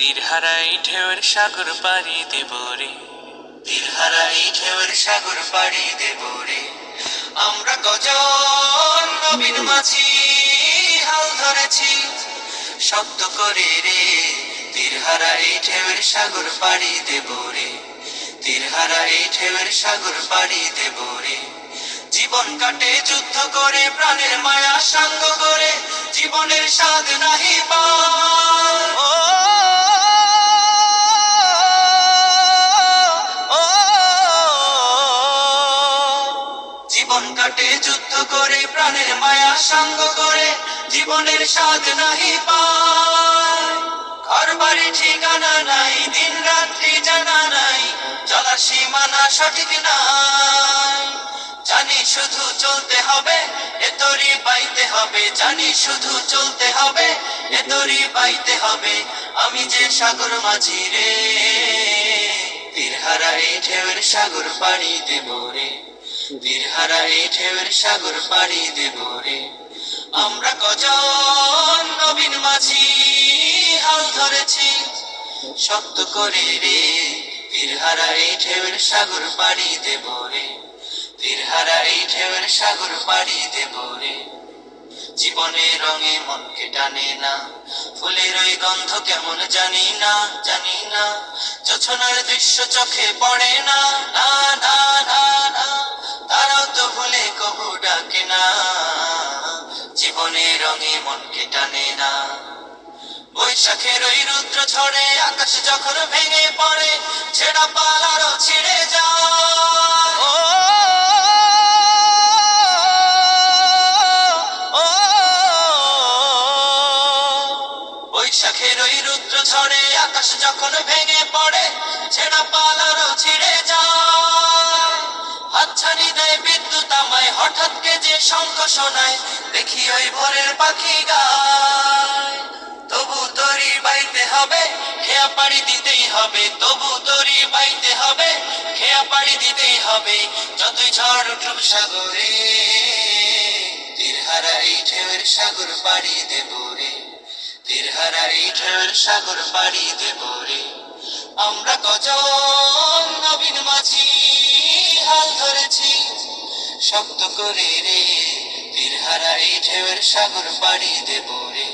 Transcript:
তীরহারা এই ঢেউয়ের সাগর পাড়ি দেব রে, তীরহারা এই ঢেউয়ের সাগর পাড়ি দেব রে। আমরা কজন নবীন মাঝি হাল ধরেছি শব্দ করে রে, তীরহারা এই ঢেউয়ের সাগর পাড়ি দেব রে, তীরহারা এই ঢেউয়ের সাগর পাড়ি দেব রে। জীবন কাটে যুদ্ধ করে, প্রাণের মায়া সাঙ্গ করে, জীবনের স্বাদ নাহি পায়। জীবন কাটে যুদ্ধ করে, প্রাণের মায়া সাঙ্গ করে, জীবনের স্বাদ নাহি পায়। ঘর বাড়ি ঠিকানা নাই, দিন রাত্রি জানা নাই, চলার সীমানা সঠিক নাই। জানি শুধু চলতে হবে, এ তরি পাইতে হবে, জানি শুধু চলতে হবে, এ তরি পাইতে হবে। আমি যে সাগর মাঝি রে, তীরহারা এই ঢেউয়ের সাগর পাড়ি দেব রে, তীরহারা এই ঢেউয়ের সাগর পাড়ি দেব রে। আমরা কজন নবীন মাঝি হাল ধরেছি শক্ত করে রে, তীরহারা এই ঢেউয়ের সাগর পাড়ি দেব রে, তীরহারা এই ঢেউয়ের সাগর পাড়ি দেব রে। জীবনের রঙে মনকে টানে না, ফুলের ওই গন্ধ কেমন জানি না, জানি না। জোছনার দৃশ্য চোখে পড়ে না, না না না না, তারাও তো ভুলে কবু ডাকে না। জীবনের রঙে মনকে টানে না, বৈশাখের ওই রুদ্র ঝড়ে আকাশ যখন ভেঙে পড়ে, ছেঁড়া পাল আরো ছিঁড়ে যায়। বৈশাখের ওই রুদ্র ঝড়ে আকাশ যখন ভেঙে পড়ে, ছেঁড়া পাল আরো ছিঁড়ে যায়। হাতছানি দেয় বিদ্যুৎ আমায়, হঠাৎ কে যে শঙ্খ শোনায়, দেখি ওই ভোরের পাখি গায়। তবু তরি বাইতে হবে, খেয়া পাড়ি দিতেই হবে, তবু তরি বাইতে হবে, খেয়া পাড়ি দিতেই হবে। যতই ঝড় উঠুক সাগরে, তীরহারা এই ঢেউয়ের সাগর পাড়ি দেব রে, তীরহারা এই ঢেউয়ের সাগর পাড়ি দেব রে। আমরা কজন নবীন মাঝি হাল ধরেছি শক্ত করে রে, তীরহারা এই ঢেউয়ের সাগর পাড়ি দেব রে।